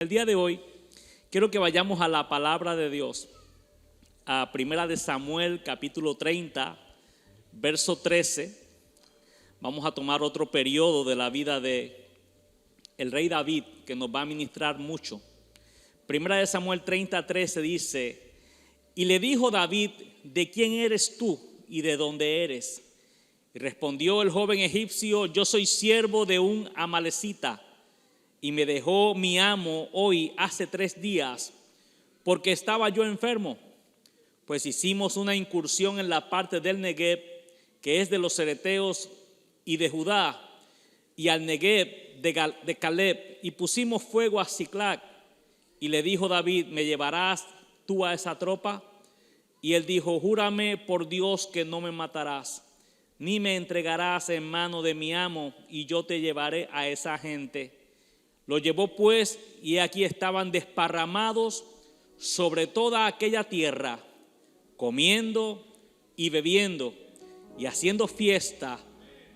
El día de hoy quiero que vayamos a la palabra de Dios, a Primera de Samuel, capítulo 30, verso 13. Vamos a tomar otro periodo de la vida de el rey David que nos va a ministrar mucho. Primera de Samuel 30, 13 dice: y le dijo David: ¿de quién eres tú y de dónde eres? Y respondió el joven egipcio: yo soy siervo de un amalecita, y me dejó mi amo hoy hace 3 días, porque estaba yo enfermo. Pues hicimos una incursión en la parte del Negev, que es de los cereteos y de Judá, y al Negev de Caleb, y pusimos fuego a Siclag. Y le dijo David: ¿me llevarás tú a esa tropa? Y él dijo: júrame por Dios que no me matarás, ni me entregarás en mano de mi amo, y yo te llevaré a esa gente. Lo llevó pues, y aquí estaban desparramados sobre toda aquella tierra, comiendo y bebiendo y haciendo fiesta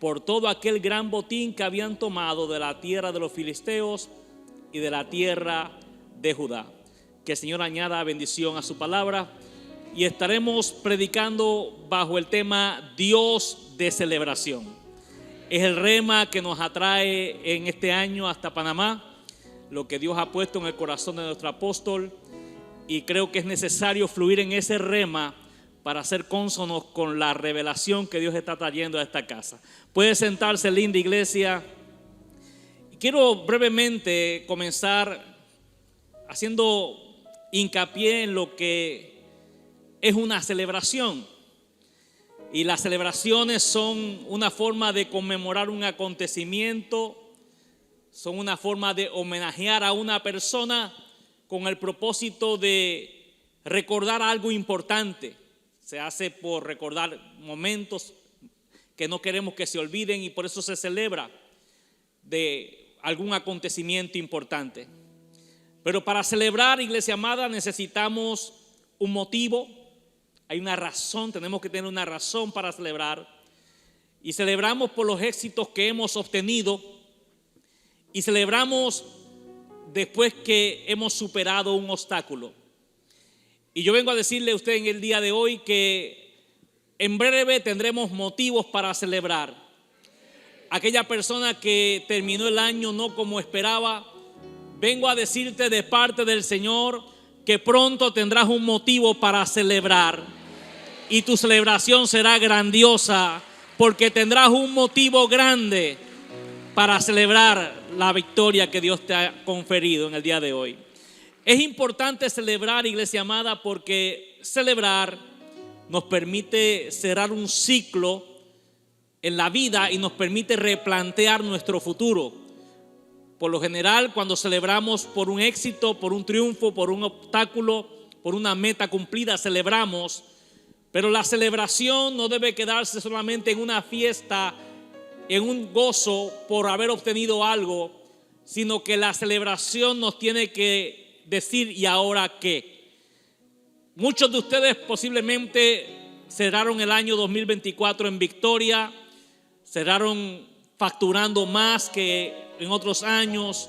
por todo aquel gran botín que habían tomado de la tierra de los filisteos y de la tierra de Judá. Que el Señor añada bendición a su palabra, y estaremos predicando bajo el tema Dios de celebración. Es el rema que nos atrae en este año hasta Panamá, lo que Dios ha puesto en el corazón de nuestro apóstol, y creo que es necesario fluir en ese rema para ser cónsonos con la revelación que Dios está trayendo a esta casa. Puede sentarse, linda iglesia. Quiero brevemente comenzar haciendo hincapié en lo que es una celebración. Y las celebraciones son una forma de conmemorar un acontecimiento, son una forma de homenajear a una persona con el propósito de recordar algo importante. Se hace por recordar momentos que no queremos que se olviden, y por eso se celebra de algún acontecimiento importante. Pero para celebrar, iglesia amada, necesitamos un motivo. Hay una razón, tenemos que tener una razón para celebrar. Y celebramos por los éxitos que hemos obtenido, y celebramos después que hemos superado un obstáculo. Y yo vengo a decirle a usted en el día de hoy que en breve tendremos motivos para celebrar. Aquella persona que terminó el año no como esperaba, vengo a decirte de parte del Señor que pronto tendrás un motivo para celebrar, y tu celebración será grandiosa, porque tendrás un motivo grande para celebrar la victoria que Dios te ha conferido en el día de hoy. Es importante celebrar, iglesia amada, porque celebrar nos permite cerrar un ciclo en la vida y nos permite replantear nuestro futuro. Por lo general, cuando celebramos por un éxito, por un triunfo, por un obstáculo, por una meta cumplida, celebramos. Pero la celebración no debe quedarse solamente en una fiesta, en un gozo por haber obtenido algo, sino que la celebración nos tiene que decir: ¿y ahora qué? Muchos de ustedes posiblemente cerraron el año 2024 en victoria, cerraron facturando más que en otros años,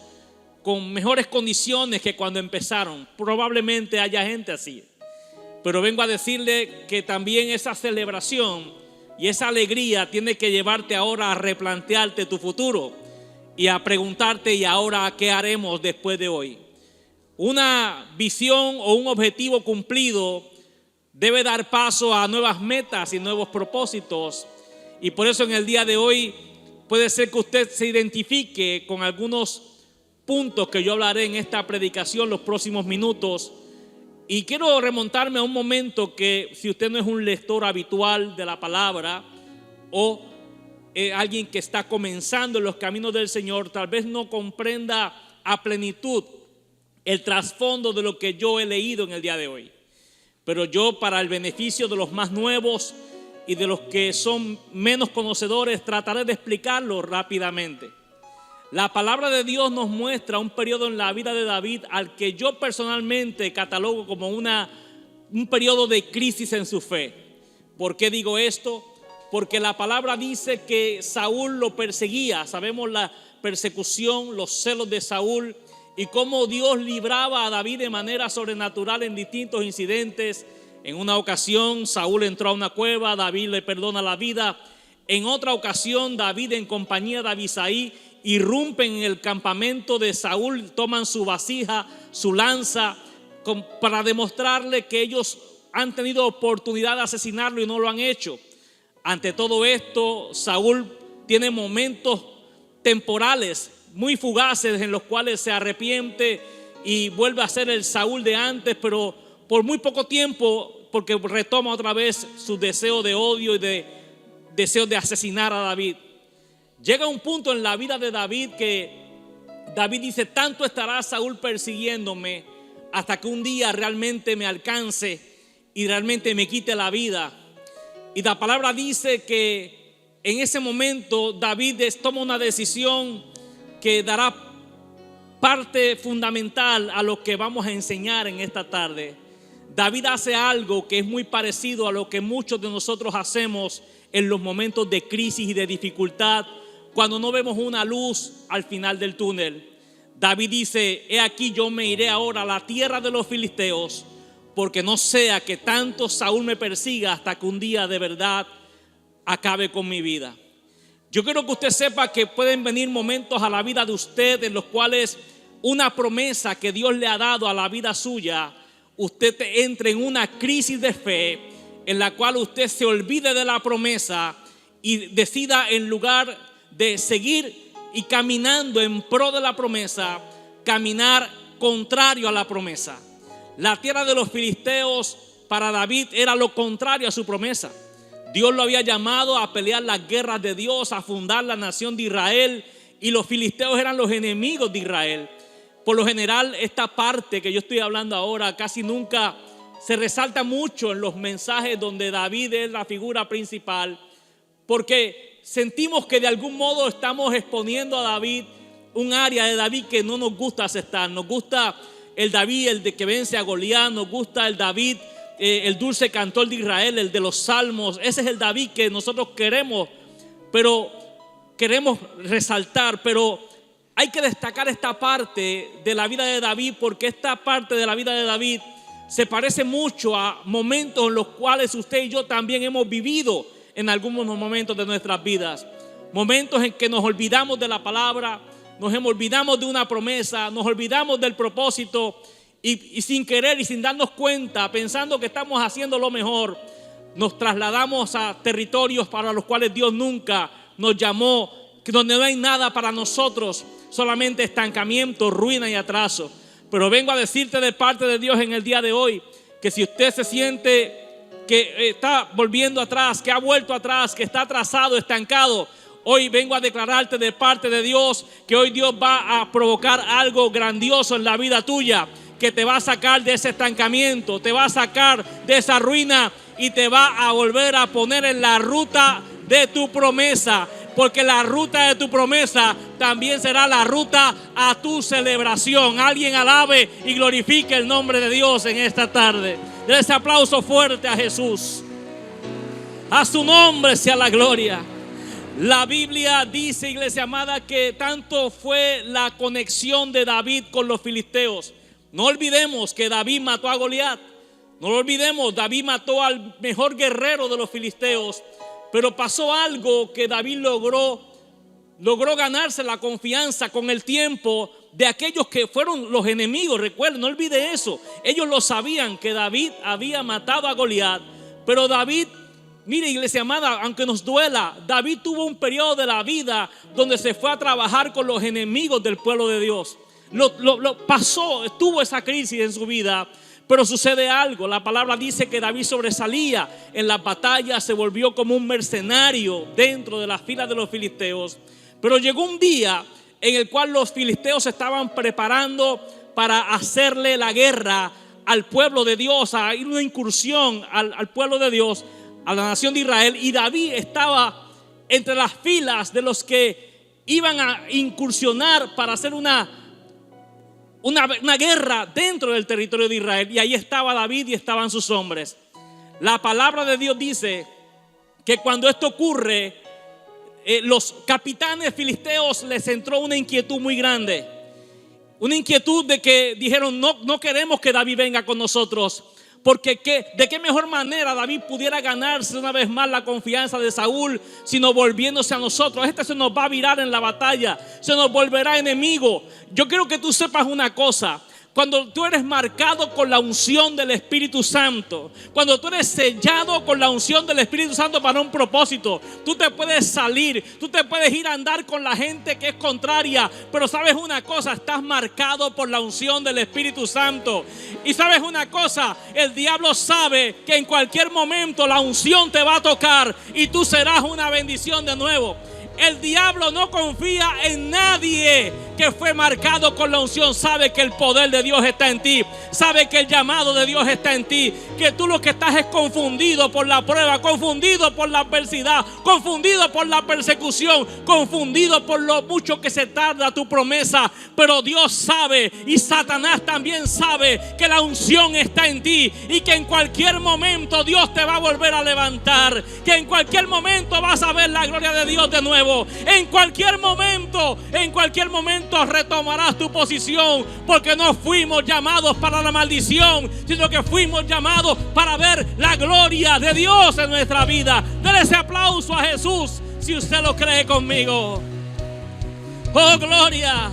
con mejores condiciones que cuando empezaron. Probablemente haya gente así, pero vengo a decirle que también esa celebración y esa alegría tiene que llevarte ahora a replantearte tu futuro y a preguntarte: ¿y ahora qué haremos después de hoy? Una visión o un objetivo cumplido debe dar paso a nuevas metas y nuevos propósitos, y por eso en el día de hoy puede ser que usted se identifique con algunos puntos que yo hablaré en esta predicación los próximos minutos. Y quiero remontarme a un momento que, si usted no es un lector habitual de la palabra o alguien que está comenzando en los caminos del Señor, tal vez no comprenda a plenitud el trasfondo de lo que yo he leído en el día de hoy. Pero yo, para el beneficio de los más nuevos y de los que son menos conocedores, trataré de explicarlo rápidamente. La palabra de Dios nos muestra un periodo en la vida de David al que yo personalmente catalogo como un periodo de crisis en su fe. ¿Por qué digo esto? Porque la palabra dice que Saúl lo perseguía. Sabemos la persecución, los celos de Saúl, y cómo Dios libraba a David de manera sobrenatural en distintos incidentes. En una ocasión Saúl entró a una cueva, David le perdona la vida. En otra ocasión David, en compañía de Abisai, irrumpen en el campamento de Saúl, toman su vasija, su lanza, para demostrarle que ellos han tenido oportunidad de asesinarlo y no lo han hecho. Ante todo esto, Saúl tiene momentos temporales muy fugaces en los cuales se arrepiente y vuelve a ser el Saúl de antes, pero por muy poco tiempo, porque retoma otra vez su deseo de odio y de deseo de asesinar a David. Llega un punto en la vida de David que David dice: tanto estará Saúl persiguiéndome hasta que un día realmente me alcance y realmente me quite la vida. Y la palabra dice que en ese momento David toma una decisión que dará parte fundamental a lo que vamos a enseñar en esta tarde. David hace algo que es muy parecido a lo que muchos de nosotros hacemos en los momentos de crisis y de dificultad, cuando no vemos una luz al final del túnel. David dice: he aquí, yo me iré ahora a la tierra de los filisteos, porque no sea que tanto Saúl me persiga hasta que un día de verdad acabe con mi vida. Yo quiero que usted sepa que pueden venir momentos a la vida de usted en los cuales una promesa que Dios le ha dado a la vida suya, usted entre en una crisis de fe en la cual usted se olvide de la promesa y decida, en lugar de seguir y caminando en pro de la promesa, caminar contrario a la promesa. La tierra de los filisteos para David era lo contrario a su promesa. Dios lo había llamado a pelear las guerras de Dios, a fundar la nación de Israel, y los filisteos eran los enemigos de Israel. Por lo general, esta parte que yo estoy hablando ahora casi nunca se resalta mucho en los mensajes donde David es la figura principal, porque sentimos que de algún modo estamos exponiendo a David, un área de David que no nos gusta aceptar. Nos gusta el David, el de que vence a Goliat, nos gusta el David, el dulce cantor de Israel, el de los salmos. Ese es el David que nosotros queremos resaltar, pero hay que destacar esta parte de la vida de David, porque esta parte de la vida de David se parece mucho a momentos en los cuales usted y yo también hemos vivido en algunos momentos de nuestras vidas. Momentos en que nos olvidamos de la palabra, nos olvidamos de una promesa, nos olvidamos del propósito y sin querer y sin darnos cuenta, pensando que estamos haciendo lo mejor, nos trasladamos a territorios para los cuales Dios nunca nos llamó, donde no hay nada para nosotros, solamente estancamiento, ruina y atraso. Pero vengo a decirte de parte de Dios en el día de hoy que si usted se siente que está volviendo atrás, que ha vuelto atrás, que está atrasado, estancado, hoy vengo a declararte de parte de Dios que hoy Dios va a provocar algo grandioso en la vida tuya, que te va a sacar de ese estancamiento, te va a sacar de esa ruina y te va a volver a poner en la ruta de tu promesa. Porque la ruta de tu promesa también será la ruta a tu celebración. Alguien alabe y glorifique el nombre de Dios en esta tarde. Dale ese aplauso fuerte a Jesús. A su nombre sea la gloria. La Biblia dice, iglesia amada, que tanto fue la conexión de David con los filisteos. No olvidemos que David mató a Goliat. No lo olvidemos, David mató al mejor guerrero de los filisteos. Pero pasó algo que David logró ganarse la confianza con el tiempo de aquellos que fueron los enemigos. Recuerden, no olvide eso. Ellos lo sabían, que David había matado a Goliat. Pero David, mire, iglesia amada, aunque nos duela, David tuvo un periodo de la vida donde se fue a trabajar con los enemigos del pueblo de Dios. Tuvo esa crisis en su vida. Pero sucede algo, la palabra dice que David sobresalía en las batallas, se volvió como un mercenario dentro de las filas de los filisteos. Pero llegó un día en el cual los filisteos se estaban preparando para hacerle la guerra al pueblo de Dios, a ir una incursión al pueblo de Dios, a la nación de Israel. Y David estaba entre las filas de los que iban a incursionar para hacer una guerra dentro del territorio de Israel. Y ahí estaba David y estaban sus hombres. La palabra de Dios dice que cuando esto ocurre, los capitanes filisteos les entró una inquietud muy grande. Una inquietud de que dijeron, no queremos que David venga con nosotros. Porque de qué mejor manera David pudiera ganarse una vez más la confianza de Saúl, sino volviéndose a nosotros. Este se nos va a virar en la batalla, se nos volverá enemigo. Yo quiero que tú sepas una cosa. Cuando tú eres marcado con la unción del Espíritu Santo, cuando tú eres sellado con la unción del Espíritu Santo para un propósito, tú te puedes salir, tú te puedes ir a andar con la gente que es contraria, pero sabes una cosa, estás marcado por la unción del Espíritu Santo. Y sabes una cosa, el diablo sabe que en cualquier momento la unción te va a tocar y tú serás una bendición de nuevo. El diablo no confía en nadie que fue marcado con la unción. Sabe que el poder de Dios está en ti. Sabe que el llamado de Dios está en ti. Que tú lo que estás es confundido por la prueba, confundido por la adversidad, confundido por la persecución, confundido por lo mucho que se tarda tu promesa. Pero Dios sabe, y Satanás también sabe, que la unción está en ti y que en cualquier momento Dios te va a volver a levantar. Que en cualquier momento vas a ver la gloria de Dios de nuevo. En cualquier momento retomarás tu posición, porque no fuimos llamados para la maldición, sino que fuimos llamados para ver la gloria de Dios en nuestra vida. Denle ese aplauso a Jesús si usted lo cree conmigo. Oh, gloria.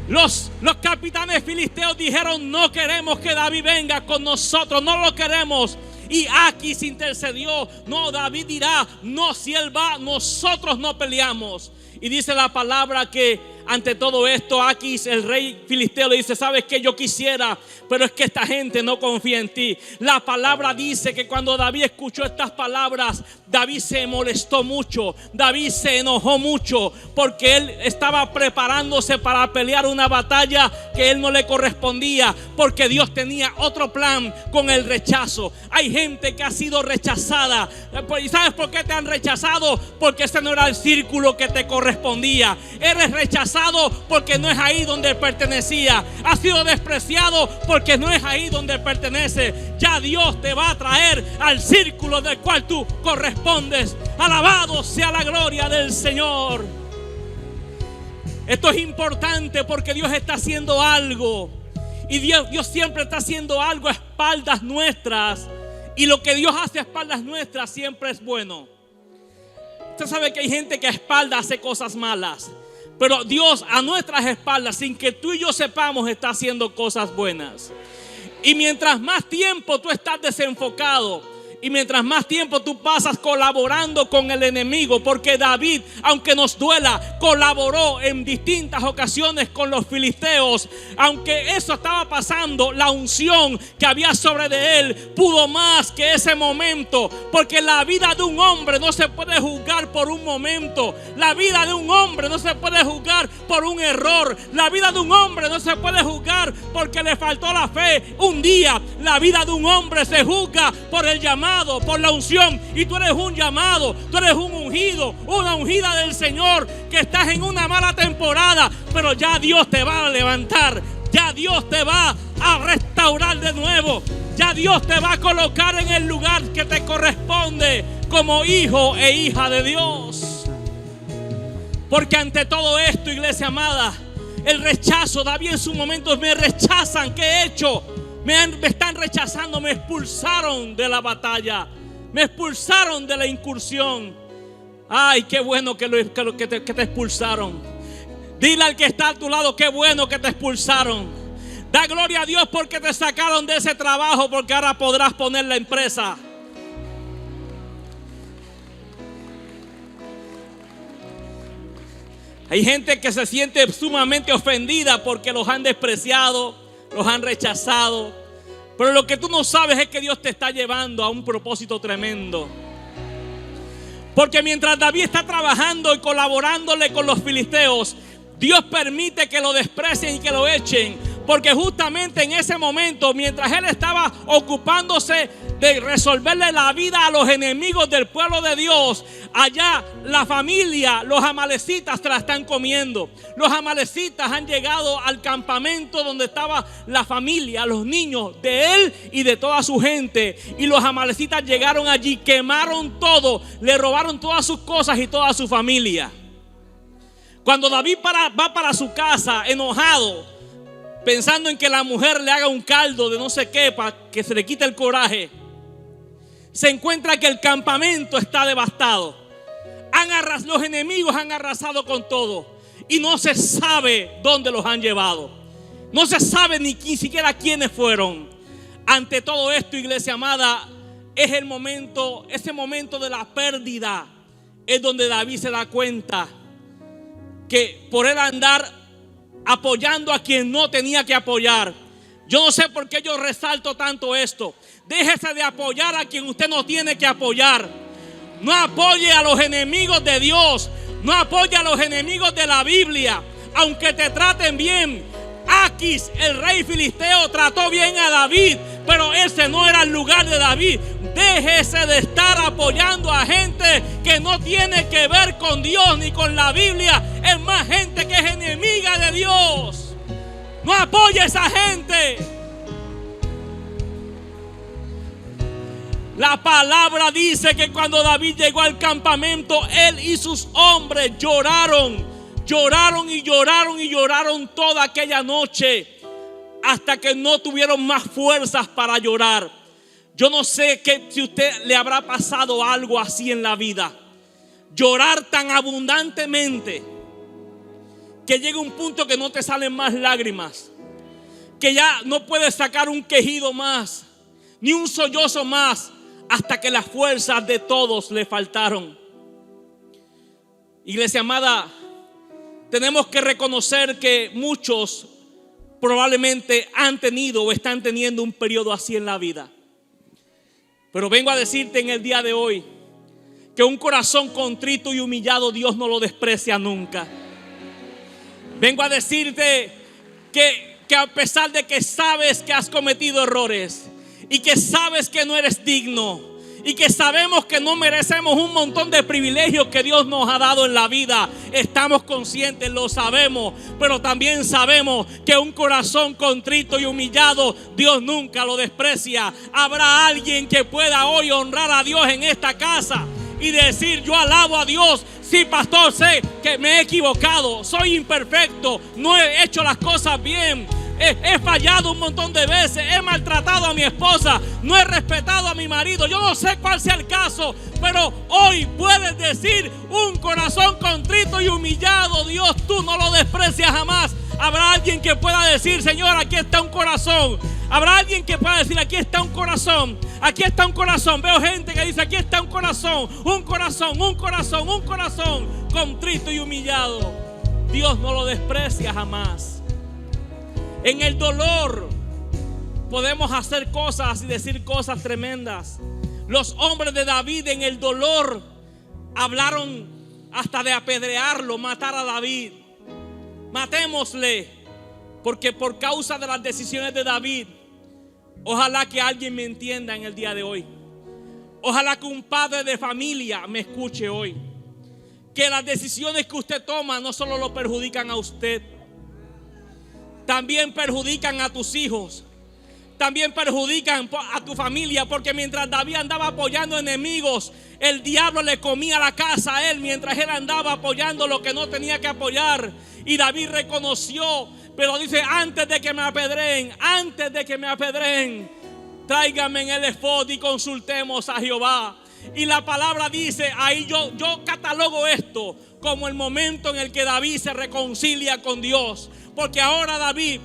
Los capitanes filisteos dijeron, no queremos que David venga con nosotros, no lo queremos. Y Aquis intercedió. No, David dirá, no, si él va, nosotros no peleamos. Y dice la palabra que ante todo esto, Aquis, el rey filisteo, le dice, ¿sabes qué? Yo quisiera, pero es que esta gente no confía en ti. La palabra dice que cuando David escuchó estas palabras, David se molestó mucho, David se enojó mucho, porque él estaba preparándose para pelear una batalla que él no le correspondía, porque Dios tenía otro plan con el rechazo. Hay gente que ha sido rechazada. ¿Y sabes por qué te han rechazado? Porque ese no era el círculo que te correspondía. Eres rechazado porque no es ahí donde pertenecía. Has sido despreciado porque no es ahí donde pertenece. Ya Dios te va a traer al círculo del cual tú correspondes. Alabado sea la gloria del Señor. Esto es importante porque Dios está haciendo algo. Y Dios siempre está haciendo algo a espaldas nuestras. Y lo que Dios hace a espaldas nuestras siempre es bueno. Usted sabe que hay gente que a espaldas hace cosas malas. Pero Dios a nuestras espaldas, sin que tú y yo sepamos, está haciendo cosas buenas. Y mientras más tiempo tú estás desenfocado, y mientras más tiempo tú pasas colaborando con el enemigo, porque David, aunque nos duela, colaboró en distintas ocasiones con los filisteos. Aunque eso estaba pasando, la unción que había sobre de él pudo más que ese momento, porque la vida de un hombre no se puede juzgar por un momento. La vida de un hombre no se puede juzgar por un error. La vida de un hombre no se puede juzgar porque le faltó la fe un día. La vida de un hombre se juzga por el llamado, por la unción. Y tú eres un llamado, tú eres un ungido, una ungida del Señor, que estás en una mala temporada, pero ya Dios te va a levantar. Ya Dios te va a restaurar de nuevo. Ya Dios te va a colocar en el lugar que te corresponde como hijo e hija de Dios. Porque ante todo esto, iglesia amada, el rechazo, David en su momento, me rechazan, ¿qué he hecho? Me están rechazando, me expulsaron de la batalla, me expulsaron de la incursión. Ay, qué bueno que te expulsaron. Dile al que está a tu lado, qué bueno que te expulsaron. Da gloria a Dios porque te sacaron de ese trabajo, porque ahora podrás poner la empresa. Hay gente que se siente sumamente ofendida porque los han despreciado, los han rechazado. Pero lo que tú no sabes es que Dios te está llevando a un propósito tremendo. Porque mientras David está trabajando y colaborándole con los filisteos, Dios permite que lo desprecien y que lo echen. Porque justamente en ese momento, mientras él estaba ocupándose de resolverle la vida a los enemigos del pueblo de Dios, allá la familia, los amalecitas, te la están comiendo. Los amalecitas han llegado al campamento donde estaba la familia, los niños de él y de toda su gente. Y los amalecitas llegaron allí, quemaron todo, le robaron todas sus cosas y toda su familia. Cuando David va para su casa enojado, pensando en que la mujer le haga un caldo de no sé qué para que se le quite el coraje, se encuentra que el campamento está devastado. Los enemigos han arrasado con todo y no se sabe dónde los han llevado. No se sabe ni siquiera quiénes fueron. Ante todo esto, iglesia amada, es el momento, ese momento de la pérdida, es donde David se da cuenta que por él andar apoyando a quien no tenía que apoyar. Yo no sé por qué yo resalto tanto esto. Déjese de apoyar a quien usted no tiene que apoyar. No apoye a los enemigos de Dios. No apoye a los enemigos de la Biblia. Aunque te traten bien. Aquis, el rey filisteo, trató bien a David, pero ese no era el lugar de David. Déjese de estar apoyando a gente que no tiene que ver con Dios ni con la Biblia. Es más, gente que es enemiga de Dios. No apoye a esa gente. La palabra dice que cuando David llegó al campamento, él y sus hombres lloraron. Lloraron y lloraron y lloraron toda aquella noche hasta que no tuvieron más fuerzas para llorar. Yo no sé si usted le habrá pasado algo así en la vida. Llorar tan abundantemente que llega un punto que no te salen más lágrimas, que ya no puedes sacar un quejido más, ni un sollozo más, hasta que las fuerzas de todos le faltaron. Iglesia amada, tenemos que reconocer que muchos probablemente han tenido o están teniendo un periodo así en la vida. Pero vengo a decirte en el día de hoy que un corazón contrito y humillado Dios no lo desprecia nunca. Vengo a decirte que a pesar de que sabes que has cometido errores y que sabes que no eres digno y que sabemos que no merecemos un montón de privilegios que Dios nos ha dado en la vida, estamos conscientes, lo sabemos, pero también sabemos que un corazón contrito y humillado Dios nunca lo desprecia. Habrá alguien que pueda hoy honrar a Dios en esta casa y decir: yo alabo a Dios. Sí, pastor, sé que me he equivocado, soy imperfecto, no he hecho las cosas bien. He fallado un montón de veces, he maltratado a mi esposa, no he respetado a mi marido. Yo no sé cuál sea el caso, pero hoy puedes decir: un corazón contrito y humillado, Dios, tú no lo desprecias jamás. Habrá alguien que pueda decir: Señor, aquí está un corazón. Habrá alguien que pueda decir: aquí está un corazón, aquí está un corazón. Veo gente que dice: aquí está un corazón, un corazón, un corazón, un corazón contrito y humillado. Dios no lo desprecia jamás. En el dolor podemos hacer cosas y decir cosas tremendas. Los hombres de David en el dolor hablaron hasta de apedrearlo, matar a David. Matémosle, porque por causa de las decisiones de David, ojalá que alguien me entienda en el día de hoy. Ojalá que un padre de familia me escuche hoy. Que las decisiones que usted toma no solo lo perjudican a usted, también perjudican a tus hijos, también perjudican a tu familia. Porque mientras David andaba apoyando enemigos, el diablo le comía la casa a él mientras él andaba apoyando lo que no tenía que apoyar. Y David reconoció, pero dice: antes de que me apedreen, tráigame en el efod y consultemos a Jehová. Y la palabra dice, ahí yo catalogo esto como el momento en el que David se reconcilia con Dios. Porque ahora David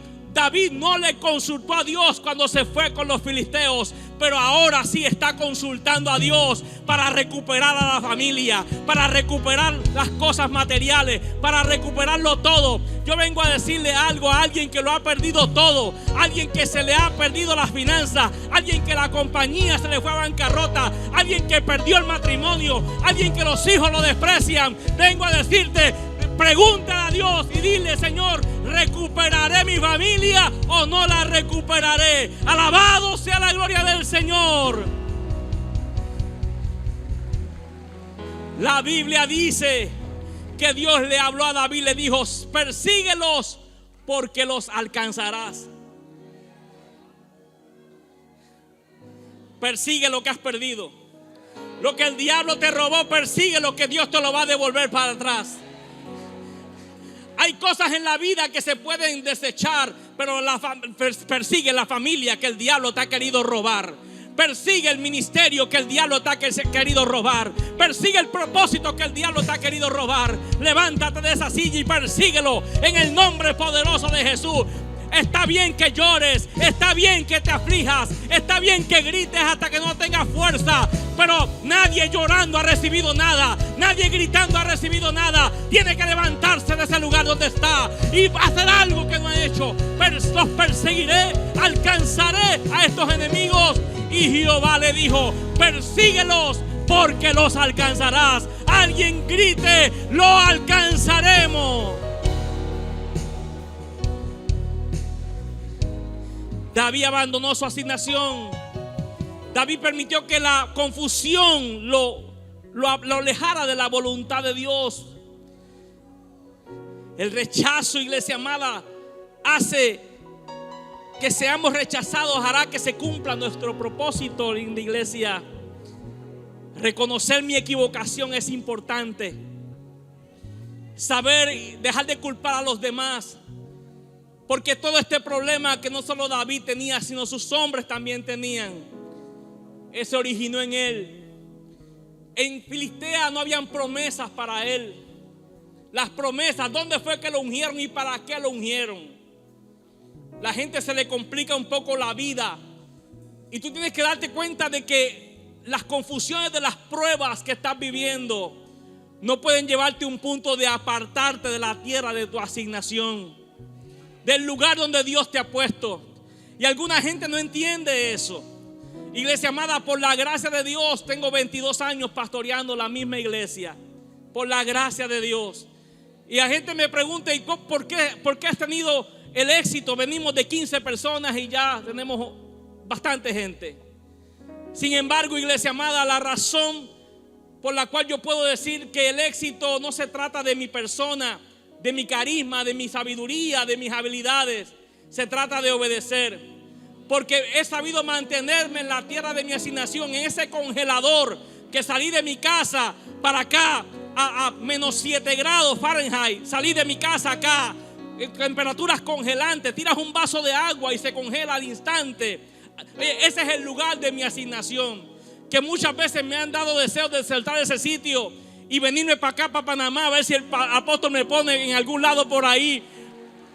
no le consultó a Dios cuando se fue con los filisteos, pero ahora sí está consultando a Dios para recuperar a la familia, para recuperar las cosas materiales, para recuperarlo todo. Yo vengo a decirle algo a alguien que lo ha perdido todo, alguien que se le ha perdido las finanzas, alguien que la compañía se le fue a bancarrota, alguien que perdió el matrimonio, alguien que los hijos lo desprecian. Vengo a decirte: pregúntale a Dios y dile: Señor, ¿recuperaré mi familia o no la recuperaré? Alabado sea la gloria del Señor. La Biblia dice que Dios le habló a David, le dijo: persíguelos porque los alcanzarás. Persigue lo que has perdido. Lo que el diablo te robó, persigue lo que Dios te lo va a devolver para atrás. Hay cosas en la vida que se pueden desechar, pero persigue la familia que el diablo te ha querido robar. Persigue el ministerio que el diablo te ha querido robar. Persigue el propósito que el diablo te ha querido robar. Levántate de esa silla y persíguelo en el nombre poderoso de Jesús. Está bien que llores, está bien que te aflijas, está bien que grites hasta que no tengas fuerza, pero nadie llorando ha recibido nada, nadie gritando ha recibido nada. Tiene que levantarse de ese lugar donde está y hacer algo que no ha hecho. Los perseguiré, alcanzaré a estos enemigos. Y Jehová le dijo: persíguelos porque los alcanzarás. Alguien grite: lo alcanzaremos. David abandonó su asignación. David permitió que la confusión lo alejara de la voluntad de Dios. El rechazo, iglesia amada, hace que seamos rechazados, hará que se cumpla nuestro propósito en la iglesia. Reconocer mi equivocación es importante. Saber, dejar de culpar a los demás. Porque todo este problema que no solo David tenía, sino sus hombres también tenían, se originó en él. En Filistea no habían promesas para él. Las promesas, ¿dónde fue que lo ungieron y para qué lo ungieron? La gente se le complica un poco la vida. Y tú tienes que darte cuenta de que las confusiones de las pruebas que estás viviendo no pueden llevarte a un punto de apartarte de la tierra de tu asignación, del lugar donde Dios te ha puesto. Y alguna gente no entiende eso. Iglesia amada, por la gracia de Dios, tengo 22 años pastoreando la misma iglesia. Por la gracia de Dios. Y la gente me pregunta: ¿y por qué has tenido el éxito? Venimos de 15 personas y ya tenemos bastante gente. Sin embargo, iglesia amada, la razón por la cual yo puedo decir que el éxito no se trata de mi persona, de mi carisma, de mi sabiduría, de mis habilidades. Se trata de obedecer. Porque he sabido mantenerme en la tierra de mi asignación, en ese congelador que salí de mi casa para acá a menos 7 grados Fahrenheit. Salí de mi casa acá en temperaturas congelantes. Tiras un vaso de agua y se congela al instante. Ese es el lugar de mi asignación. Que muchas veces me han dado deseos de saltar ese sitio y venirme para acá, para Panamá, a ver si el apóstol me pone en algún lado por ahí.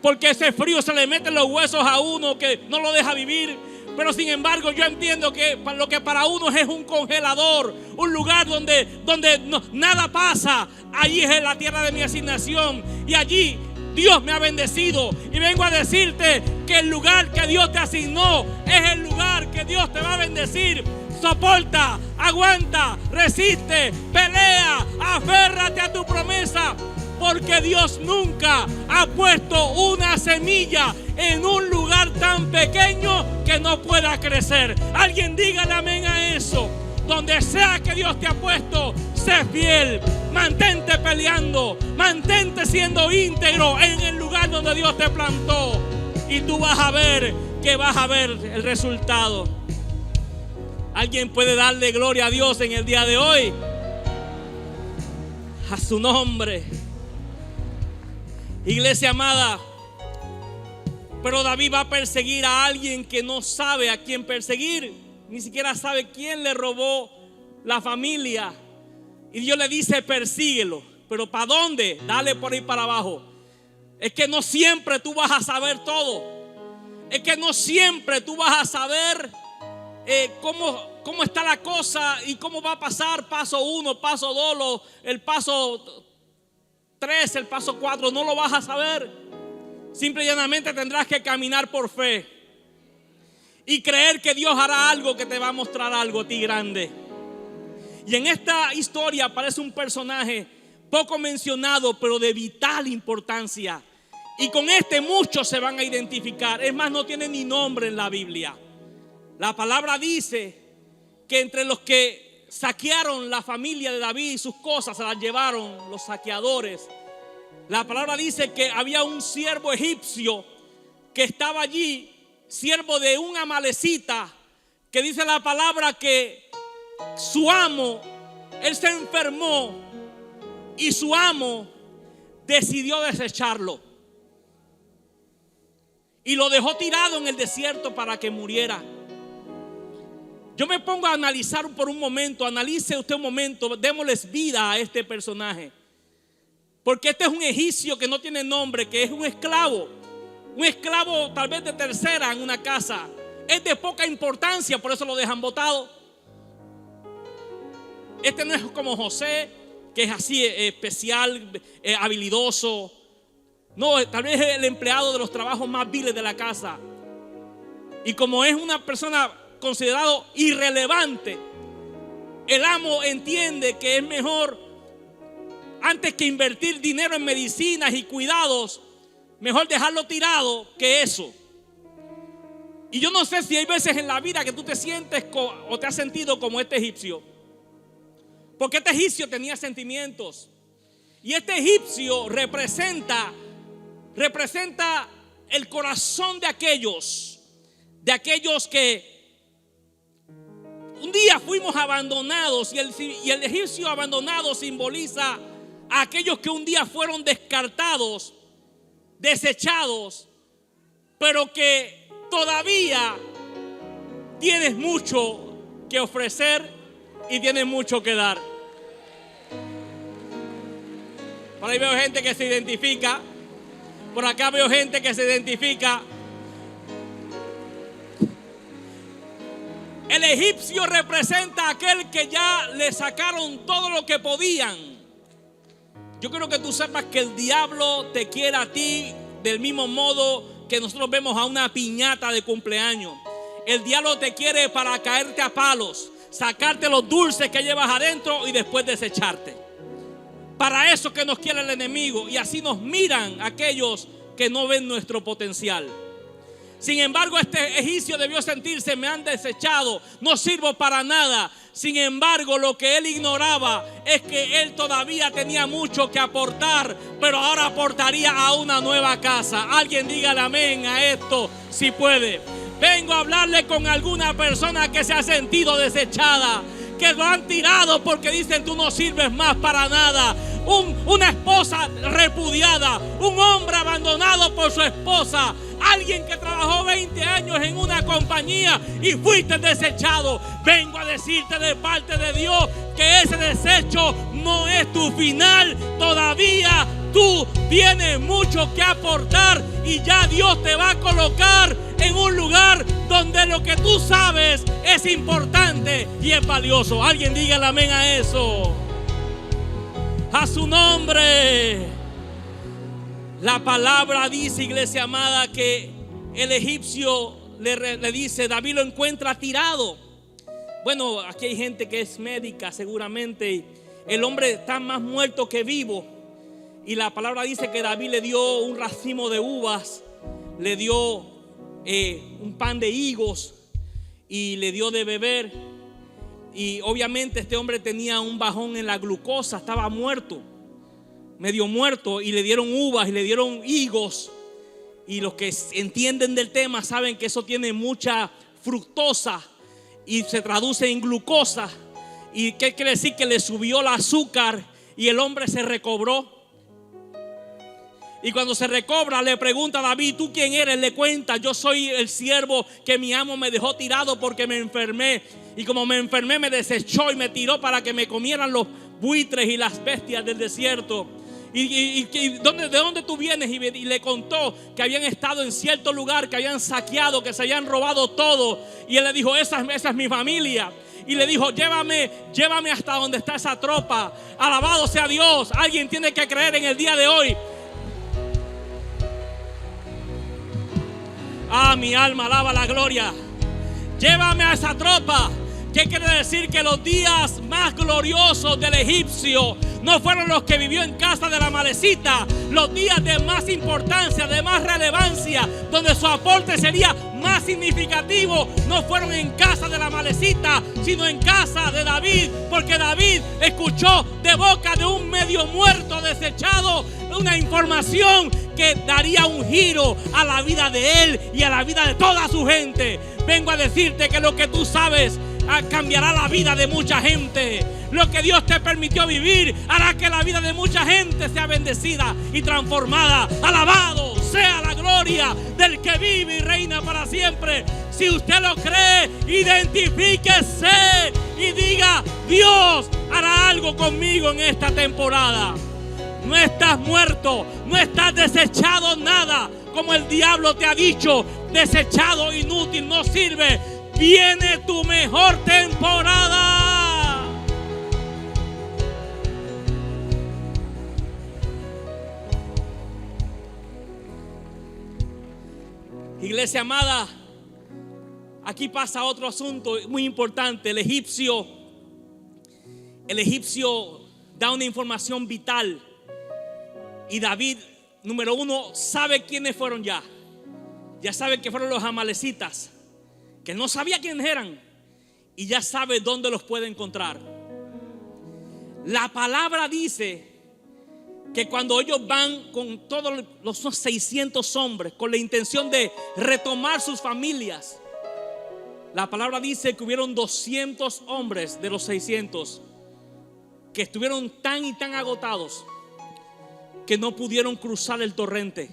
Porque ese frío se le mete en los huesos a uno, que no lo deja vivir. Pero sin embargo yo entiendo que lo que para uno es un congelador, un lugar donde nada pasa, allí es la tierra de mi asignación. Y allí Dios me ha bendecido. Y vengo a decirte que el lugar que Dios te asignó es el lugar que Dios te va a bendecir. Soporta, aguanta, resiste, pelea, aférrate a tu promesa. Porque Dios nunca ha puesto una semilla en un lugar tan pequeño que no pueda crecer. Alguien dígale amén a eso. Donde sea que Dios te ha puesto, sé fiel, mantente peleando, mantente siendo íntegro en el lugar donde Dios te plantó. Y tú vas a ver el resultado. Alguien puede darle gloria a Dios en el día de hoy. A su nombre. Iglesia amada, pero David va a perseguir a alguien que no sabe a quién perseguir. Ni siquiera sabe quién le robó la familia. Y Dios le dice: persíguelo. ¿Pero para dónde? Dale por ahí para abajo. Es que no siempre tú vas a saber todo. Es que no siempre tú vas a saber cómo está la cosa y cómo va a pasar paso 1, paso 2, el paso 3, el paso 4. No lo vas a saber. Simple y llanamente tendrás que caminar por fe y creer que Dios hará algo, que te va a mostrar algo a ti grande. Y en esta historia aparece un personaje poco mencionado, pero de vital importancia. Y con este muchos se van a identificar. Es más, no tiene ni nombre en la Biblia. La palabra dice que entre los que saquearon la familia de David y sus cosas, se las llevaron los saqueadores. La palabra dice que había un siervo egipcio que estaba allí, siervo de un amalecita, que dice la palabra que su amo, él se enfermó y su amo decidió desecharlo y lo dejó tirado en el desierto para que muriera. Yo me pongo a analizar por un momento, analice usted un momento, démosles vida a este personaje. Porque este es un egipcio que no tiene nombre, que es un esclavo tal vez de tercera en una casa. Es de poca importancia, por eso lo dejan botado. Este no es como José, que es así especial, habilidoso. No, tal vez es el empleado de los trabajos más viles de la casa. Y como es una persona considerado irrelevante, el amo entiende que es mejor, antes que invertir dinero en medicinas y cuidados, mejor dejarlo tirado que eso. Y yo no sé si hay veces en la vida que tú te sientes o te has sentido como este egipcio, porque este egipcio tenía sentimientos. Y este egipcio representa el corazón de aquellos que un día fuimos abandonados. Y el egipcio abandonado simboliza a aquellos que un día fueron descartados, desechados, pero que todavía tienes mucho que ofrecer y tienes mucho que dar. Por ahí veo gente que se identifica. Por acá veo gente que se identifica. El egipcio representa a aquel que ya le sacaron todo lo que podían. Yo quiero que tú sepas que el diablo te quiere a ti del mismo modo que nosotros vemos a una piñata de cumpleaños. El diablo te quiere para caerte a palos, sacarte los dulces que llevas adentro y después desecharte. Para eso que nos quiere el enemigo. Y así nos miran aquellos que no ven nuestro potencial. Sin embargo, este egipcio debió sentirse: me han desechado, no sirvo para nada. Sin embargo, lo que él ignoraba es que él todavía tenía mucho que aportar, pero ahora aportaría a una nueva casa. Alguien dígale amén a esto si puede. Vengo a hablarle con alguna persona que se ha sentido desechada, que lo han tirado porque dicen: tú no sirves más para nada. Una esposa repudiada, un hombre abandonado por su esposa, alguien que trabajó 20 años en una compañía y fuiste desechado. Vengo a decirte de parte de Dios que ese desecho no es tu final. Todavía tú tienes mucho que aportar y ya Dios te va a colocar en un lugar donde lo que tú sabes es importante y es valioso. Alguien dígale amén a eso. A su nombre. La palabra dice, iglesia amada, que el egipcio le dice: David lo encuentra tirado. Bueno, aquí hay gente que es médica seguramente. El hombre está más muerto que vivo. Y la palabra dice que David le dio un racimo de uvas, le dio un pan de higos y le dio de beber. Y obviamente este hombre tenía un bajón en la glucosa, estaba muerto, medio muerto, y le dieron uvas y le dieron higos. Y los que entienden del tema saben que eso tiene mucha fructosa y se traduce en glucosa. ¿Y qué quiere decir? Que le subió el azúcar y el hombre se recobró. Y cuando se recobra le pregunta a David: ¿tú quién eres? Le cuenta: yo soy el siervo que mi amo me dejó tirado porque me enfermé. Y como me enfermé me desechó y me tiró para que me comieran los buitres y las bestias del desierto. ¿De dónde tú vienes? Y le contó que habían estado en cierto lugar, que habían saqueado, que se habían robado todo. Y él le dijo: esa es mi familia. Y le dijo: llévame hasta donde está esa tropa. Alabado sea Dios. Alguien tiene que creer en el día de hoy. Mi alma alaba la gloria. Llévame a esa tropa. ¿Qué quiere decir? Que los días más gloriosos del egipcio no fueron los que vivió en casa de la malecita. Los días de más importancia, de más relevancia, donde su aporte sería más significativo, no fueron en casa de la malecita, sino en casa de David. Porque David escuchó de boca de un medio muerto, desechado, una información que daría un giro a la vida de él y a la vida de toda su gente. Vengo a decirte que lo que tú sabes cambiará la vida de mucha gente. Lo que Dios te permitió vivir hará que la vida de mucha gente sea bendecida y transformada. Alabado sea la gloria del que vive y reina para siempre. Si usted lo cree, identifíquese y diga: Dios hará algo conmigo en esta temporada. No estás muerto, no estás desechado, nada como el diablo te ha dicho, desechado, inútil, no sirve. Viene tu mejor temporada. Iglesia amada, aquí pasa otro asunto muy importante. El egipcio da una información vital. Y David, número uno, sabe quiénes fueron ya. Ya sabe que fueron los amalecitas, que no sabía quiénes eran, y ya sabe dónde los puede encontrar. La palabra dice que cuando ellos van con todos los 600 hombres con la intención de retomar sus familias, la palabra dice que hubieron 200 hombres de los 600 que estuvieron tan y tan agotados que no pudieron cruzar el torrente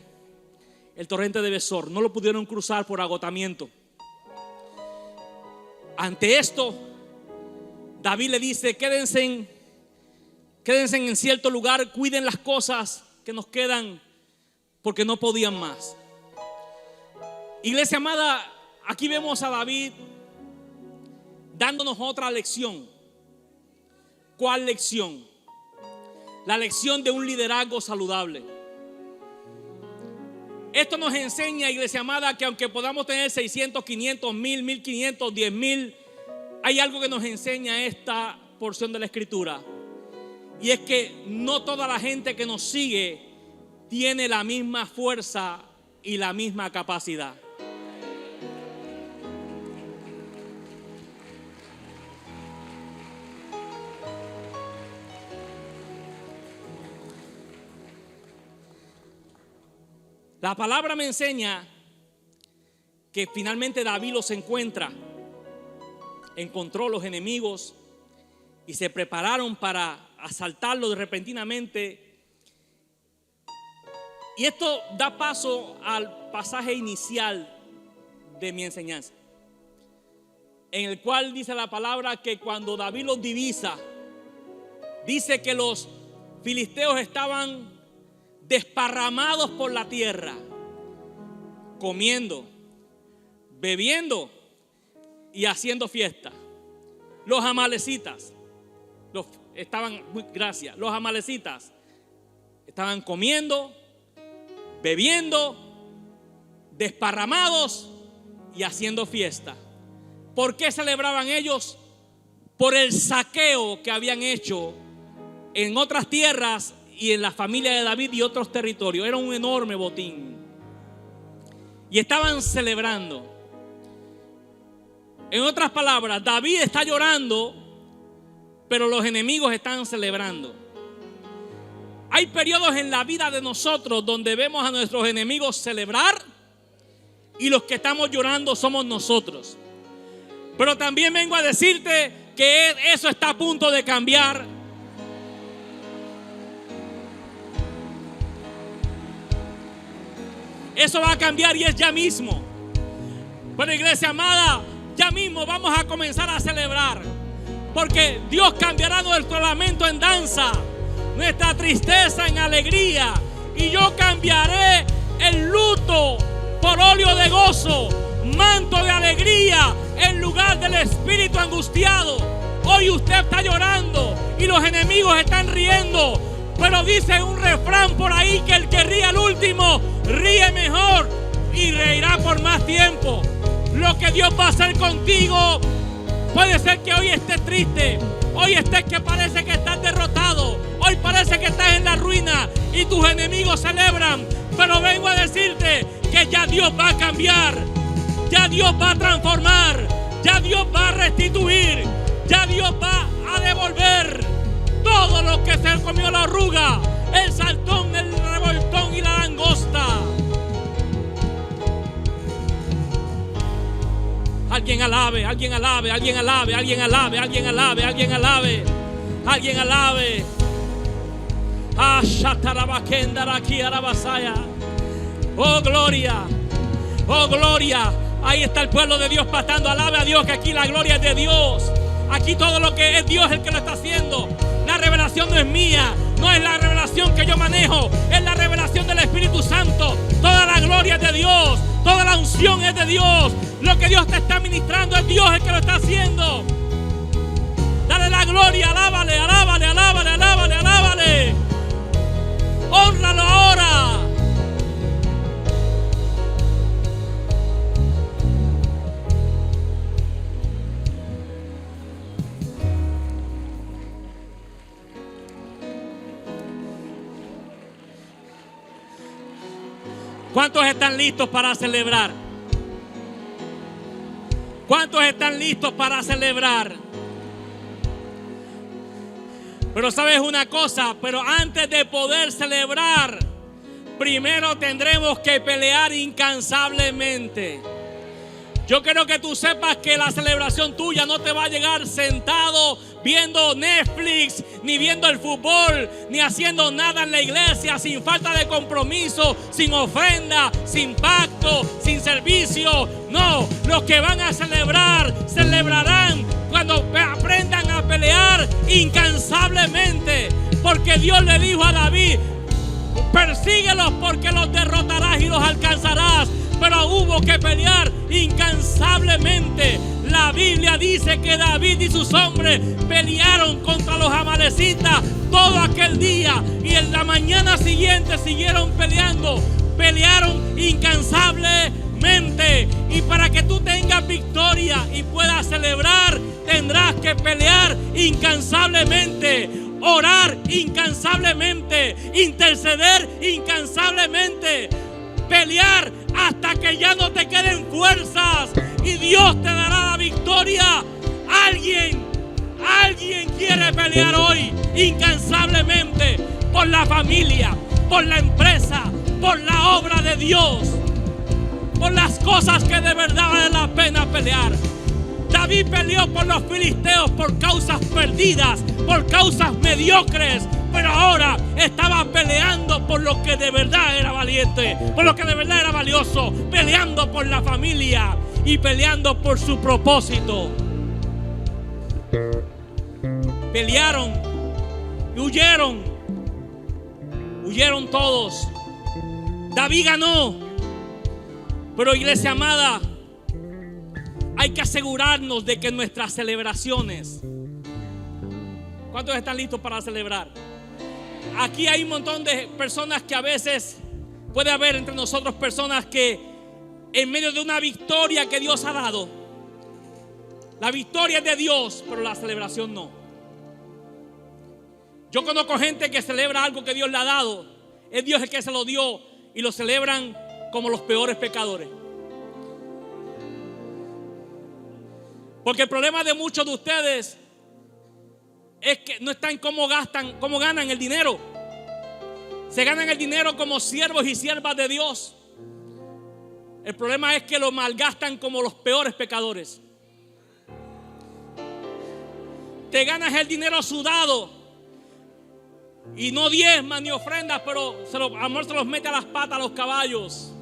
de Besor. No lo pudieron cruzar por agotamiento. Ante esto, David le dice: quédense en cierto lugar, cuiden las cosas que nos quedan, porque no podían más. Iglesia amada, aquí vemos a David dándonos otra lección. ¿Cuál lección? La lección de un liderazgo saludable. Esto nos enseña, iglesia amada, que aunque podamos tener 600, 500, 1000, 1500, 10,000, hay algo que nos enseña esta porción de la escritura. Y es que no toda la gente que nos sigue tiene la misma fuerza y la misma capacidad. La palabra me enseña que finalmente David los encuentra, encontró los enemigos y se prepararon para asaltarlos repentinamente. Y esto da paso al pasaje inicial de mi enseñanza, en el cual dice la palabra que cuando David los divisa, dice que los filisteos estaban desparramados por la tierra, comiendo, bebiendo y haciendo fiesta. Los amalecitas los amalecitas estaban comiendo, bebiendo, desparramados y haciendo fiesta. ¿Por qué celebraban ellos? Por el saqueo que habían hecho en otras tierras y en la familia de David y otros territorios. Era un enorme botín. Y estaban celebrando. En otras palabras, David está llorando, pero los enemigos están celebrando. Hay periodos en la vida de nosotros donde vemos a nuestros enemigos celebrar y los que estamos llorando somos nosotros. Pero también vengo a decirte que eso está a punto de cambiar. Eso va a cambiar y es ya mismo. Pero iglesia amada, ya mismo vamos a comenzar a celebrar. Porque Dios cambiará nuestro lamento en danza, nuestra tristeza en alegría. Y yo cambiaré el luto por óleo de gozo, manto de alegría en lugar del espíritu angustiado. Hoy usted está llorando y los enemigos están riendo. Pero dice un refrán por ahí que el que ríe al último ríe mejor y reirá por más tiempo. Lo que Dios va a hacer contigo, puede ser que hoy estés triste, hoy estés que parece que estás derrotado, hoy parece que estás en la ruina y tus enemigos celebran. Pero vengo a decirte que ya Dios va a cambiar, ya Dios va a transformar, ya Dios va a restituir, ya Dios va a devolver todo lo que se comió la oruga, el saltón, el revoltón y la langosta. Alguien alabe, alguien alabe, alguien alabe, alguien alabe, alguien alabe, alguien alabe, alguien alabe. Oh gloria, oh gloria. Ahí está el pueblo de Dios pasando. Alabe a Dios, que aquí la gloria es de Dios. Aquí todo lo que es Dios es el que lo está haciendo. La revelación no es mía, no es la revelación que yo manejo, es la revelación del Espíritu Santo. Toda la gloria es de Dios, toda la unción es de Dios. Lo que Dios te está ministrando es Dios el que lo está haciendo. Dale la gloria, alábale, alábale, alábale, alábale, alábale. Hónralo ahora. ¿Cuántos están listos para celebrar? ¿Cuántos están listos para celebrar? Pero sabes una cosa, pero antes de poder celebrar, primero tendremos que pelear incansablemente. Yo quiero que tú sepas que la celebración tuya no te va a llegar sentado viendo Netflix, ni viendo el fútbol, ni haciendo nada en la iglesia, sin falta de compromiso, sin ofrenda, sin pacto, sin servicio. No, los que van a celebrar, celebrarán cuando aprendan a pelear incansablemente. Porque Dios le dijo a David: persíguelos porque los derrotarás y los alcanzarás. Pero hubo que pelear incansablemente. La Biblia dice que David y sus hombres pelearon contra los amalecitas todo aquel día. Y en la mañana siguiente siguieron peleando. Pelearon incansablemente. Y para que tú tengas victoria y puedas celebrar, tendrás que pelear incansablemente. Orar incansablemente. Interceder incansablemente. Pelear hasta que ya no te queden fuerzas y Dios te dará la victoria. Alguien quiere pelear hoy incansablemente por la familia, por la empresa, por la obra de Dios, por las cosas que de verdad vale la pena pelear. David peleó por los filisteos por causas perdidas, por causas mediocres, pero ahora estaba peleando por lo que de verdad era valiente, por lo que de verdad era valioso, peleando por la familia y peleando por su propósito. Pelearon y huyeron todos. David ganó, pero iglesia amada, hay que asegurarnos de que nuestras celebraciones. ¿Cuántos están listos para celebrar? Aquí hay un montón de personas que a veces puede haber entre nosotros personas que en medio de una victoria que Dios ha dado, la victoria es de Dios, pero la celebración no. Yo conozco gente que celebra algo que Dios le ha dado, es Dios el que se lo dio y lo celebran como los peores pecadores. Porque el problema de muchos de ustedes es que no está en cómo ganan el dinero. Se ganan el dinero como siervos y siervas de Dios. El problema es que lo malgastan como los peores pecadores. Te ganas el dinero sudado y no diezmas ni ofrendas, pero amor se los mete a las patas a los caballos.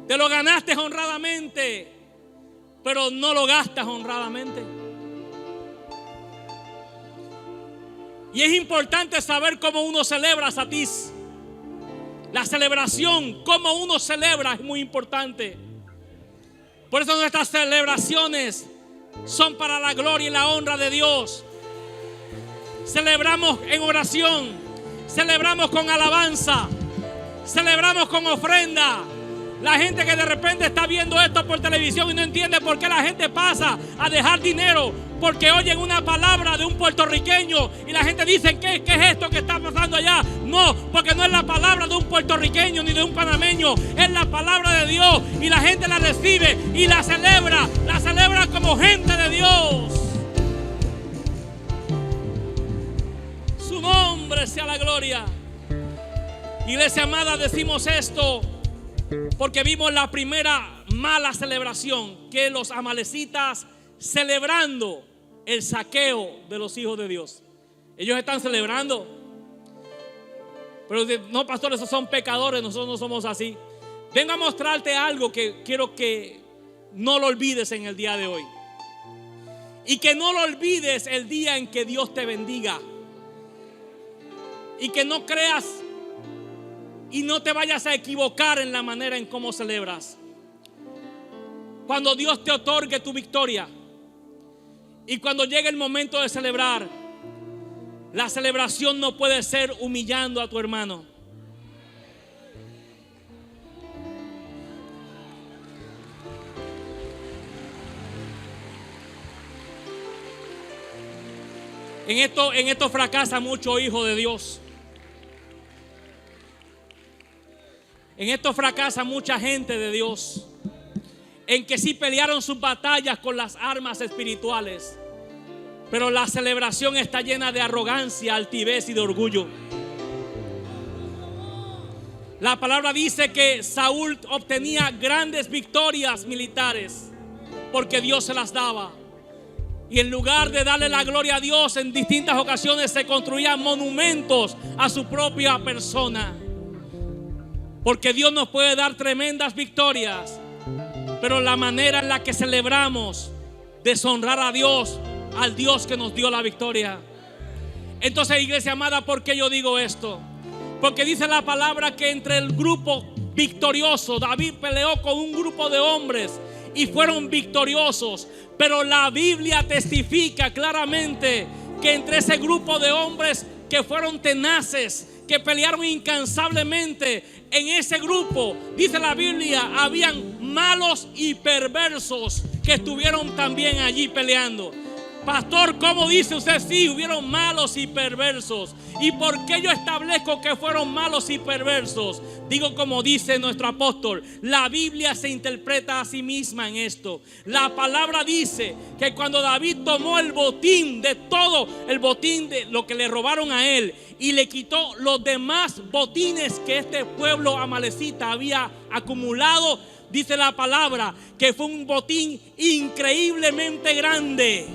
Te lo ganaste honradamente, pero no lo gastas honradamente. Y es importante saber cómo uno celebra, Satis. La celebración, cómo uno celebra, es muy importante. Por eso nuestras celebraciones son para la gloria y la honra de Dios. Celebramos en oración, celebramos con alabanza, celebramos con ofrenda. La gente que de repente está viendo esto por televisión y no entiende por qué la gente pasa a dejar dinero, porque oyen una palabra de un puertorriqueño y la gente dice: ¿qué es esto que está pasando allá? No, porque no es la palabra de un puertorriqueño ni de un panameño, es la palabra de Dios, y la gente la recibe y la celebra como gente de Dios. Su nombre sea la gloria. Iglesia amada, decimos esto porque vimos la primera mala celebración que los amalecitas celebrando el saqueo de los hijos de Dios. Ellos están celebrando. Pero no, pastor, esos son pecadores, nosotros no somos así. Vengo a mostrarte algo que quiero que no lo olvides en el día de hoy. Y que no lo olvides el día en que Dios te bendiga. Y que no creas y no te vayas a equivocar en la manera en cómo celebras. Cuando Dios te otorgue tu victoria y cuando llegue el momento de celebrar, la celebración no puede ser humillando a tu hermano. En esto fracasa mucho hijo de Dios. En esto fracasa mucha gente de Dios. En que sí pelearon sus batallas con las armas espirituales, pero la celebración está llena de arrogancia, altivez y de orgullo. La palabra dice que Saúl obtenía grandes victorias militares porque Dios se las daba. Y en lugar de darle la gloria a Dios, en distintas ocasiones se construían monumentos a su propia persona. Porque Dios nos puede dar tremendas victorias, pero la manera en la que celebramos deshonrar a Dios, al Dios que nos dio la victoria. Entonces, iglesia amada, ¿por qué yo digo esto? Porque dice la palabra que entre el grupo victorioso, David peleó con un grupo de hombres y fueron victoriosos. Pero la Biblia testifica claramente que entre ese grupo de hombres que fueron tenaces, que pelearon incansablemente, en ese grupo, dice la Biblia, habían malos y perversos que estuvieron también allí peleando. Pastor, ¿cómo dice usted? Sí, hubieron malos y perversos. ¿Y por qué yo establezco que fueron malos y perversos? Digo como dice nuestro apóstol, la Biblia se interpreta a sí misma en esto. La palabra dice que cuando David tomó el botín de todo, el botín de lo que le robaron a él, y le quitó los demás botines que este pueblo amalecita había acumulado, dice la palabra que fue un botín increíblemente grande.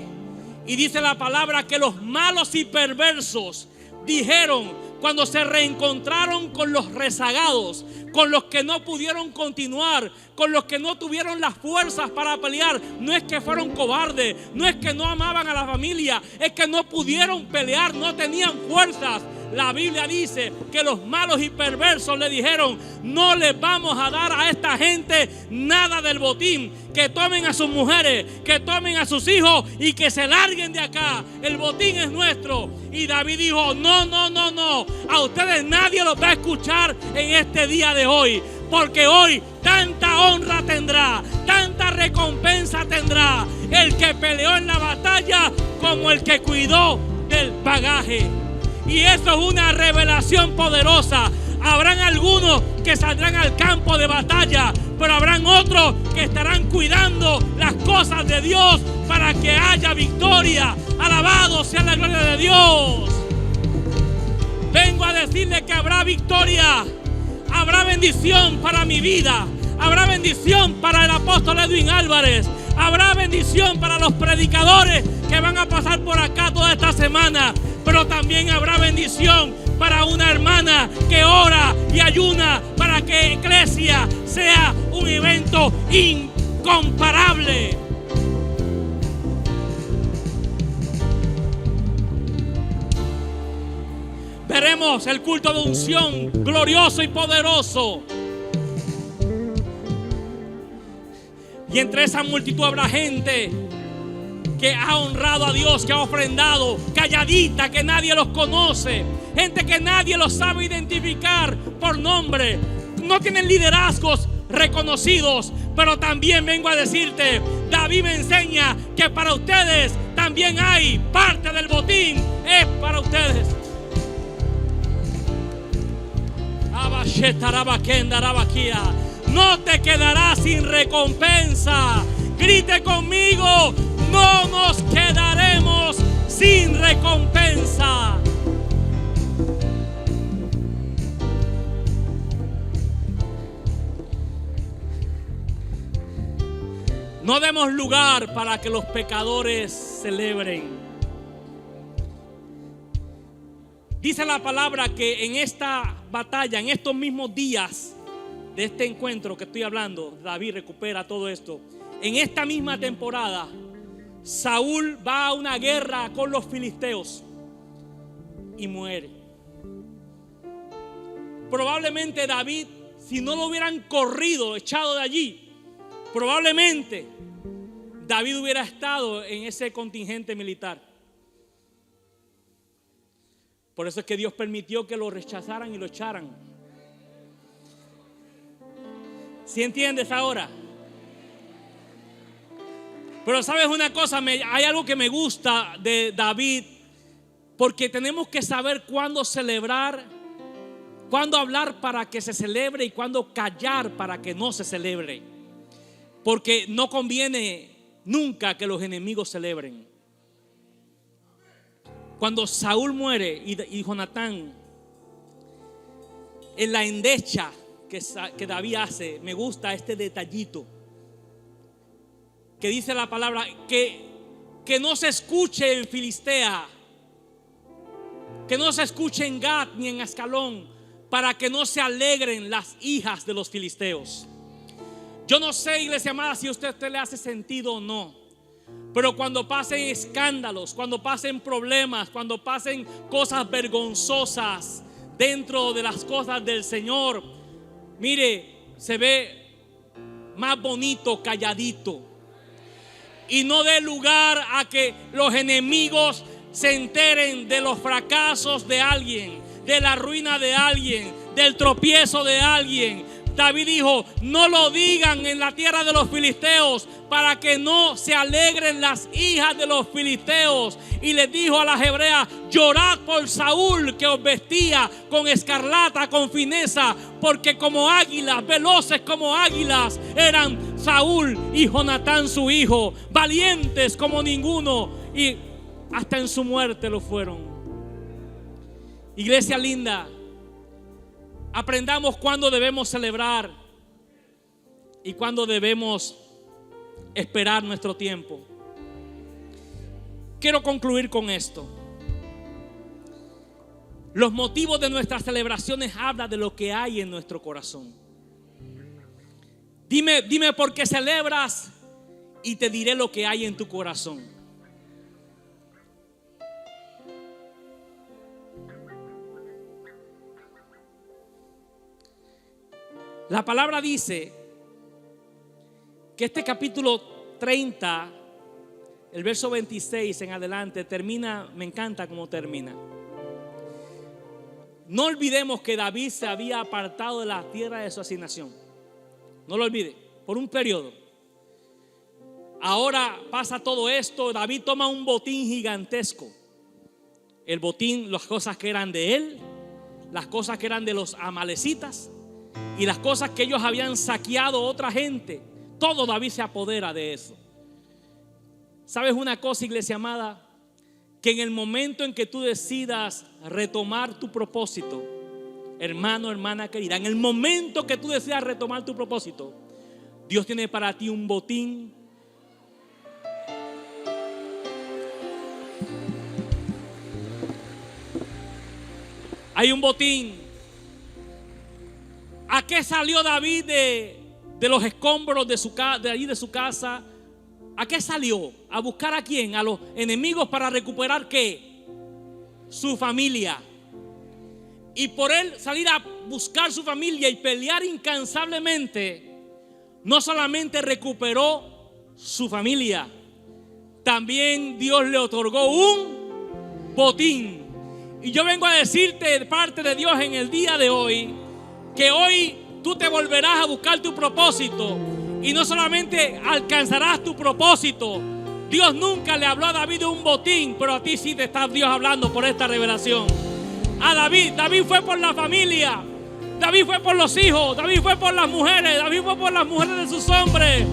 Y dice la palabra que los malos y perversos dijeron, cuando se reencontraron con los rezagados, con los que no pudieron continuar, con los que no tuvieron las fuerzas para pelear, no es que fueron cobardes, no es que no amaban a la familia, es que no pudieron pelear, no tenían fuerzas. La Biblia dice que los malos y perversos le dijeron, no les vamos a dar a esta gente nada del botín, que tomen a sus mujeres, que tomen a sus hijos y que se larguen de acá, el botín es nuestro. Y David dijo, no, a ustedes nadie los va a escuchar en este día de hoy, porque hoy tanta honra tendrá, tanta recompensa tendrá el que peleó en la batalla como el que cuidó del bagaje. Y eso es una revelación poderosa. Habrán algunos que saldrán al campo de batalla, pero habrán otros que estarán cuidando las cosas de Dios para que haya victoria. Alabado sea la gloria de Dios. Vengo a decirle que habrá victoria, habrá bendición para mi vida, habrá bendición para el apóstol Edwin Álvarez, habrá bendición para los predicadores que van a pasar por acá toda esta semana. Pero también habrá bendición para una hermana que ora y ayuna para que Iglesia sea un evento incomparable. Veremos el culto de unción glorioso y poderoso. Y entre esa multitud habrá gente que ha honrado a Dios, que ha ofrendado, calladita, que nadie los conoce, gente que nadie los sabe identificar por nombre, no tienen liderazgos reconocidos. Pero también vengo a decirte, David me enseña que para ustedes también hay parte del botín, es para ustedes. No te quedarás sin recompensa. Grite conmigo, no nos quedaremos sin recompensa. No demos lugar para que los pecadores celebren. Dice la palabra que en esta batalla, en estos mismos días de este encuentro que estoy hablando, David recupera todo esto. En esta misma temporada, Saúl va a una guerra con los filisteos y muere. Probablemente David, si no lo hubieran corrido, echado de allí, probablemente David hubiera estado en ese contingente militar. Por eso es que Dios permitió que lo rechazaran y lo echaran. ¿Sí entiendes ahora? Pero sabes una cosa, hay algo que me gusta de David, porque tenemos que saber cuándo celebrar, cuándo hablar para que se celebre y cuándo callar para que no se celebre. Porque no conviene nunca que los enemigos celebren. Cuando Saúl muere y Jonatán, en la endecha que David hace, me gusta este detallito que dice la palabra, que no se escuche en Filistea, que no se escuche en Gat ni en Ascalón, para que no se alegren las hijas de los filisteos. Yo no sé, iglesia amada, si a usted le hace sentido o no, pero cuando pasen escándalos, cuando pasen problemas, cuando pasen cosas vergonzosas dentro de las cosas del Señor, mire, se ve más bonito calladito. Y no dé lugar a que los enemigos se enteren de los fracasos de alguien, de la ruina de alguien, del tropiezo de alguien. David dijo: no lo digan en la tierra de los filisteos, para que no se alegren las hijas de los filisteos. Y les dijo a las hebreas: llorad por Saúl, que os vestía con escarlata, con fineza, porque como águilas, veloces como águilas, eran Saúl y Jonatán su hijo, valientes como ninguno, y hasta en su muerte lo fueron. Iglesia linda, aprendamos cuándo debemos celebrar y cuándo debemos esperar nuestro tiempo. Quiero concluir con esto. Los motivos de nuestras celebraciones hablan de lo que hay en nuestro corazón. Dime por qué celebras y te diré lo que hay en tu corazón. La palabra dice que este capítulo 30, el verso 26 en adelante, termina, me encanta cómo termina. No olvidemos que David se había apartado de la tierra de su asignación. No lo olvide, por un periodo. Ahora pasa todo esto, David toma un botín gigantesco. El botín, las cosas que eran de él, las cosas que eran de los amalecitas y las cosas que ellos habían saqueado a otra gente. Todo David se apodera de eso. ¿Sabes una cosa, iglesia amada? Que en el momento en que tú decidas retomar tu propósito, hermano, hermana querida, en el momento que tú decidas retomar tu propósito, Dios tiene para ti un botín. Hay un botín. ¿A qué salió David de los escombros de allí de su casa? ¿A qué salió? ¿A buscar a quién? A los enemigos para recuperar ¿qué? Su familia. Y por él salir a buscar su familia y pelear incansablemente, no solamente recuperó su familia, también Dios le otorgó un botín. Y yo vengo a decirte de parte de Dios en el día de hoy, que hoy tú te volverás a buscar tu propósito. Y no solamente alcanzarás tu propósito. Dios nunca le habló a David de un botín, pero a ti sí te está Dios hablando por esta revelación. A David fue por la familia, David fue por los hijos, David fue por las mujeres, David fue por las mujeres de sus hombres.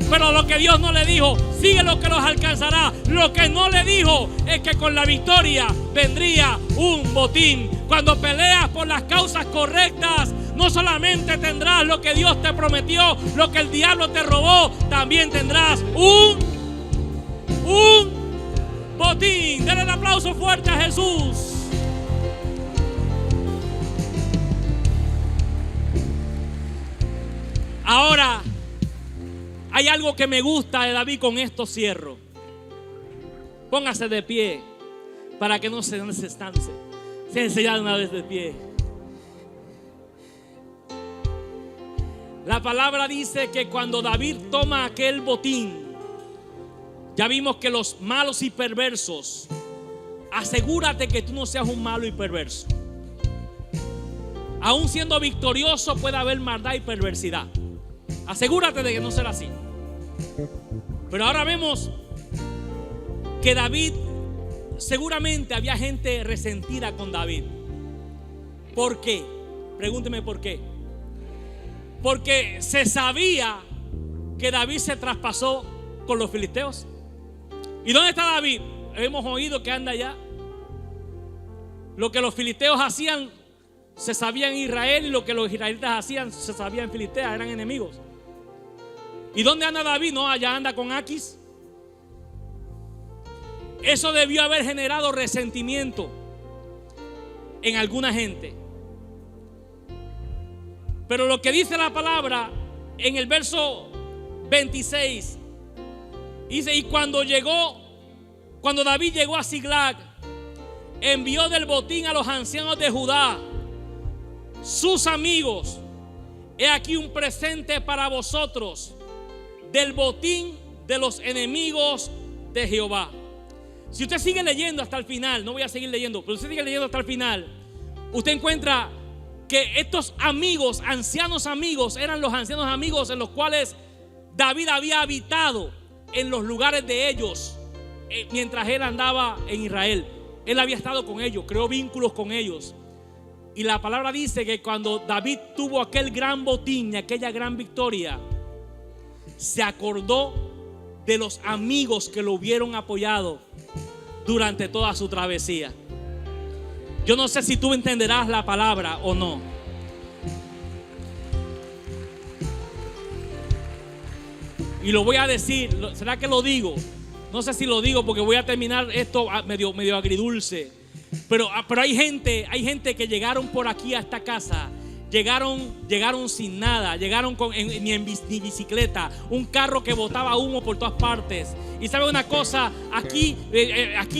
Pero lo que Dios no le dijo, sigue lo que los alcanzará. Lo que no le dijo es que con la victoria vendría un botín. Cuando peleas por las causas correctas, no solamente tendrás lo que Dios te prometió, lo que el diablo te robó, también tendrás un botín. Denle el aplauso fuerte a Jesús. Ahora, hay algo que me gusta de David, con esto cierro. Póngase de pie para que no se estance. Se enseña una vez de pie. La palabra dice que cuando David toma aquel botín, ya vimos que los malos y perversos, asegúrate que tú no seas un malo y perverso. Aún siendo victorioso puede haber maldad y perversidad. Asegúrate de que no será así. Pero ahora vemos que David, seguramente había gente resentida con David. ¿Por qué? Pregúnteme por qué. Porque se sabía que David se traspasó con los filisteos. ¿Y dónde está David? Hemos oído que anda allá. Lo que los filisteos hacían se sabía en Israel, y lo que los israelitas hacían se sabía en Filistea, eran enemigos. ¿Y dónde anda David? No, allá anda con Aquis. Eso debió haber generado resentimiento en alguna gente. Pero lo que dice la palabra en el verso 26, dice: y cuando David llegó a Siglag, envió del botín a los ancianos de Judá, sus amigos: he aquí un presente para vosotros del botín de los enemigos de Jehová. Si usted sigue leyendo hasta el final, no voy a seguir leyendo, pero si usted sigue leyendo hasta el final, usted encuentra que estos amigos, ancianos amigos, eran los ancianos amigos en los cuales David había habitado en los lugares de ellos mientras él andaba en Israel. Él había estado con ellos, creó vínculos con ellos. Y la palabra dice que cuando David tuvo aquel gran botín y aquella gran victoria, se acordó de los amigos que lo hubieron apoyado durante toda su travesía. Yo no sé si tú entenderás la palabra o no. Y lo voy a decir. ¿Será que lo digo? No sé si lo digo porque voy a terminar esto medio agridulce. Pero hay gente que llegaron por aquí a esta casa. Llegaron sin nada. Llegaron ni bicicleta. Un carro que botaba humo por todas partes. Y sabe una cosa, aquí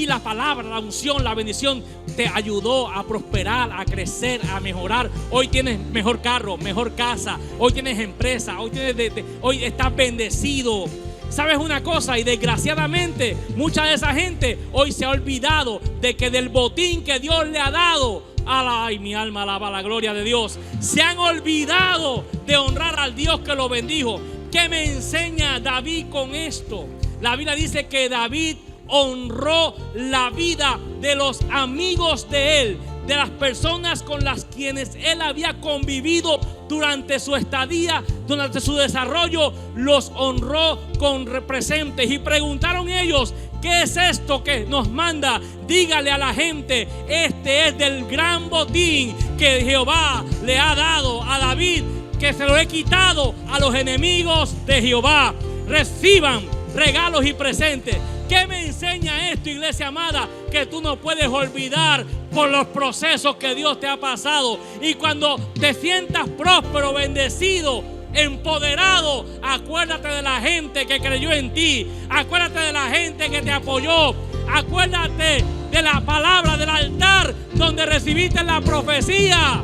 la palabra, la unción, la bendición te ayudó a prosperar, a crecer, a mejorar. Hoy tienes mejor carro, mejor casa. Hoy tienes empresa. Hoy estás bendecido. ¿Sabes una cosa? Y desgraciadamente mucha de esa gente hoy se ha olvidado de que del botín que Dios le ha dado. Ay, mi alma alaba la gloria de Dios. Se han olvidado de honrar al Dios que lo bendijo. ¿Qué me enseña David con esto? La Biblia dice que David honró la vida de los amigos de él, de las personas con las quienes él había convivido durante su estadía, durante su desarrollo. Los honró con presentes. Y preguntaron ellos: ¿qué es esto que nos manda? Dígale a la gente: este es del gran botín que Jehová le ha dado a David, que se lo he quitado a los enemigos de Jehová. Reciban regalos y presentes. ¿Qué me enseña esto, iglesia amada? Que tú no puedes olvidar por los procesos que Dios te ha pasado. Y cuando te sientas próspero, bendecido, empoderado, acuérdate de la gente que creyó en ti. Acuérdate de la gente que te apoyó. Acuérdate de la palabra del altar donde recibiste la profecía.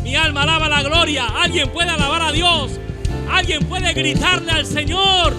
Mi alma alaba la gloria. Alguien puede alabar a Dios. Alguien puede gritarle al Señor: